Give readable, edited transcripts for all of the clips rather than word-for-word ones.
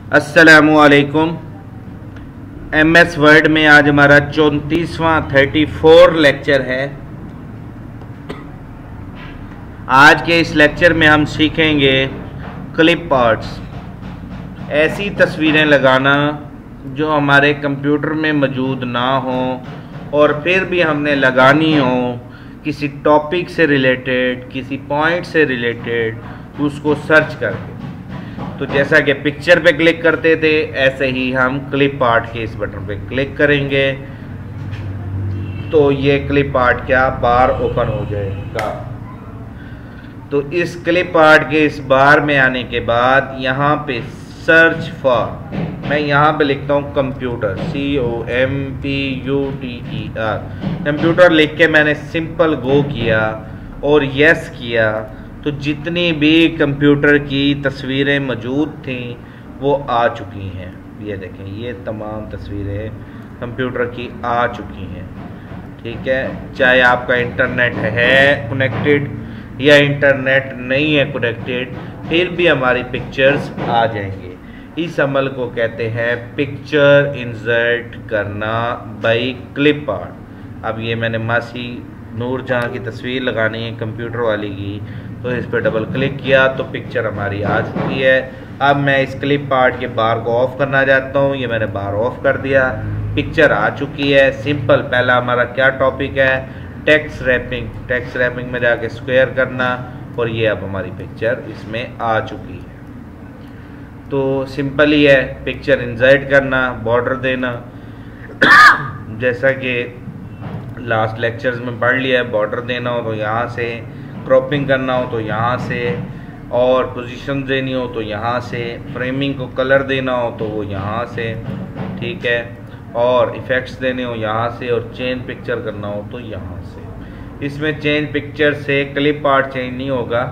अस्सलामुअलैकुम। MS word में आज हमारा 34 लेक्चर है। आज के इस लेक्चर में हम सीखेंगे क्लिप आर्ट्स, ऐसी तस्वीरें लगाना जो हमारे कंप्यूटर में मौजूद ना हो और फिर भी हमने लगानी हो किसी टॉपिक से रिलेटेड, किसी पॉइंट से रिलेटेड, उसको सर्च करके। तो जैसा कि पिक्चर पे क्लिक करते थे, ऐसे ही हम क्लिप आर्ट के इस बटन पे क्लिक करेंगे तो ये क्लिप आर्ट क्या बार ओपन हो जाएगा। तो इस क्लिप आर्ट के इस बार में आने के बाद यहाँ पे सर्च फॉर, मैं यहाँ पे लिखता हूँ कंप्यूटर, COMPUTER, कंप्यूटर लिख के मैंने सिंपल गो किया और यस किया। तो जितनी भी कंप्यूटर की तस्वीरें मौजूद थी वो आ चुकी हैं। ये देखें, ये तमाम तस्वीरें कंप्यूटर की आ चुकी हैं। ठीक है, चाहे आपका इंटरनेट है कनेक्टेड या इंटरनेट नहीं है कनेक्टेड, फिर भी हमारी पिक्चर्स आ जाएंगे। इस अमल को कहते हैं पिक्चर इंसर्ट करना बाय क्लिप आर्ट। अब ये मैंने मासी नूरजहां की तस्वीर लगानी है कंप्यूटर वाली की, तो इस पर डबल क्लिक किया तो पिक्चर हमारी आ चुकी है। अब मैं इस क्लिप आर्ट के बार को ऑफ करना चाहता हूँ, ये मैंने बार ऑफ कर दिया, पिक्चर आ चुकी है। सिंपल, पहला हमारा क्या टॉपिक है, टेक्स्ट रैपिंग। टेक्स्ट रैपिंग में जाके स्क्वायर करना और ये अब हमारी पिक्चर इसमें आ चुकी है। तो सिंपल ही है, पिक्चर इंसर्ट करना, बॉर्डर देना, जैसा कि लास्ट लेक्चर्स में पढ़ लिया है। बॉर्डर देना हो तो यहाँ से, क्रॉपिंग करना हो तो यहाँ से, और पोजीशन देनी हो तो यहाँ से, फ्रेमिंग को कलर देना हो तो वो यहाँ से, ठीक है, और इफ़ेक्ट्स देने हो यहाँ से, और चेंज पिक्चर करना हो तो यहाँ से। इसमें चेंज पिक्चर से क्लिप आर्ट चेंज नहीं होगा,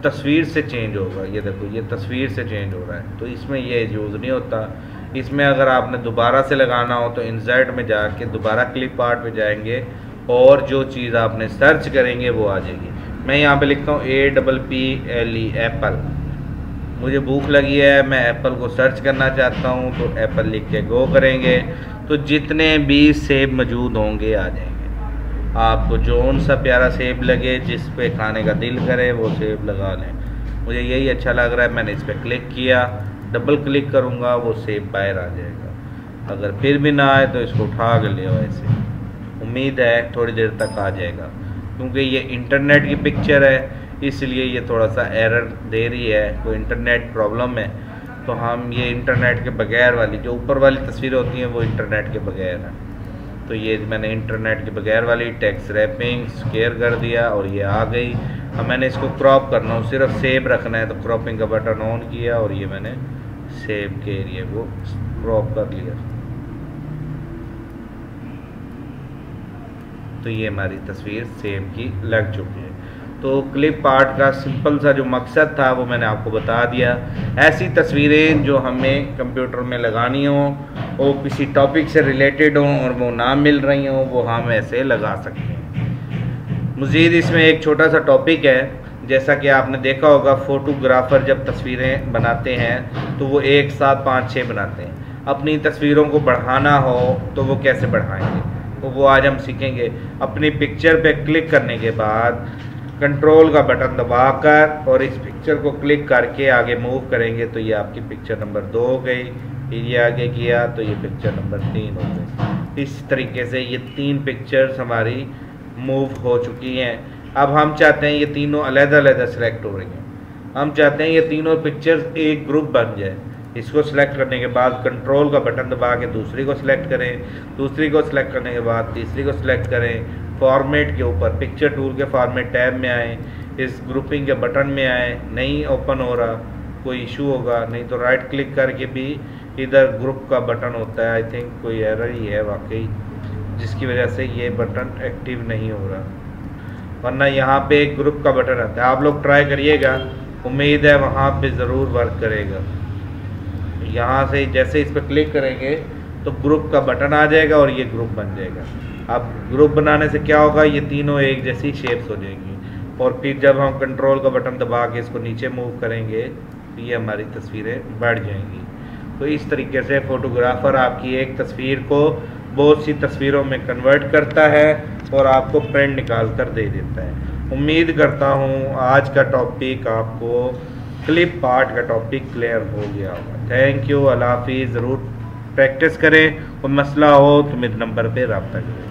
तस्वीर से चेंज होगा। ये देखो, ये तस्वीर से चेंज हो रहा है, तो इसमें ये यूज़ नहीं होता। इसमें अगर आपने दोबारा से लगाना हो तो इंसर्ट में जाके दोबारा क्लिप आर्ट पे जाएंगे और जो चीज़ आपने सर्च करेंगे वो आ जाएगी। मैं यहाँ पे लिखता हूँ APPLE, एप्पल। मुझे भूख लगी है, मैं एप्पल को सर्च करना चाहता हूँ, तो एप्पल लिख के गो करेंगे तो जितने भी सेब मौजूद होंगे आ जाएंगे। आपको जोन सा प्यारा सेब लगे, जिस पे खाने का दिल करे वो सेब लगा लें। मुझे यही अच्छा लग रहा है, मैंने इस पर क्लिक किया, डबल क्लिक करूँगा, वो सेब बाहर आ जाएगा। अगर फिर भी ना आए तो इसको उठा कर ले, ऐसे उम्मीद है थोड़ी देर तक आ जाएगा। क्योंकि ये इंटरनेट की पिक्चर है इसलिए ये थोड़ा सा एरर दे रही है, कोई इंटरनेट प्रॉब्लम है। तो हम ये इंटरनेट के बगैर वाली, जो ऊपर वाली तस्वीरें होती हैं वो इंटरनेट के बगैर है, तो ये मैंने इंटरनेट के बगैर वाली टेक्स्ट रैपिंग स्केयर कर दिया और ये आ गई। अब मैंने इसको क्रॉप करना हो, सिर्फ सेव रखना है, तो क्रॉपिंग का बटन ऑन किया और ये मैंने सेव के एरिए को क्रॉप कर लिया। तो ये हमारी तस्वीर सेव की लग चुकी है। तो क्लिप आर्ट का सिंपल सा जो मकसद था वो मैंने आपको बता दिया। ऐसी तस्वीरें जो हमें कंप्यूटर में लगानी हो, वो किसी टॉपिक से रिलेटेड हों और वो ना मिल रही हों, वो हम ऐसे लगा सकते हैं। मज़ीद इसमें एक छोटा सा टॉपिक है, जैसा कि आपने देखा होगा फोटोग्राफर जब तस्वीरें बनाते हैं तो वो एक साथ 5-6 बनाते हैं। अपनी तस्वीरों को बढ़ाना हो तो वो कैसे बढ़ाएंगे, तो वो आज हम सीखेंगे। अपनी पिक्चर पे क्लिक करने के बाद कंट्रोल का बटन दबाकर और इस पिक्चर को क्लिक करके आगे मूव करेंगे तो ये आपकी पिक्चर नंबर 2 हो गई। फिर ये आगे किया तो ये पिक्चर नंबर 3 हो गई। इस तरीके से ये 3 पिक्चर्स हमारी मूव हो चुकी हैं। अब हम चाहते हैं ये तीनों अलग-अलग सेलेक्ट हो रही हैं। हम चाहते हैं ये तीनों पिक्चर्स एक ग्रुप बन जाए। इसको सिलेक्ट करने के बाद कंट्रोल का बटन दबा के दूसरी को सिलेक्ट करें, दूसरी को सिलेक्ट करने के बाद तीसरी को सिलेक्ट करें। फॉर्मेट के ऊपर पिक्चर टूल के फॉर्मेट टैब में आए, इस ग्रुपिंग के बटन में आए। नहीं ओपन हो रहा, कोई इशू होगा, नहीं तो राइट क्लिक करके भी इधर ग्रुप का बटन होता है। आई थिंक कोई एरर ही है वाकई, जिसकी वजह से ये बटन एक्टिव नहीं हो रहा, वरना यहाँ पे एक ग्रुप का बटन आता है। आप लोग ट्राई करिएगा, उम्मीद है वहाँ पे ज़रूर वर्क करेगा। यहाँ से जैसे इस पर क्लिक करेंगे तो ग्रुप का बटन आ जाएगा और ये ग्रुप बन जाएगा। अब ग्रुप बनाने से क्या होगा, ये तीनों एक जैसी शेप्स हो जाएंगी और फिर जब हम कंट्रोल का बटन दबा के इसको नीचे मूव करेंगे तो ये हमारी तस्वीरें बढ़ जाएंगी। तो इस तरीके से फ़ोटोग्राफ़र आपकी एक तस्वीर को बहुत सी तस्वीरों में कन्वर्ट करता है और आपको प्रिंट निकाल कर दे देता है। उम्मीद करता हूँ आज का टॉपिक आपको क्लिप आर्ट का टॉपिक क्लियर हो गया होगा। थैंक यू, अल्लाह हाफिज़। ज़रूर प्रैक्टिस करें और मसला हो तो मेरे नंबर पे रब्ता करें।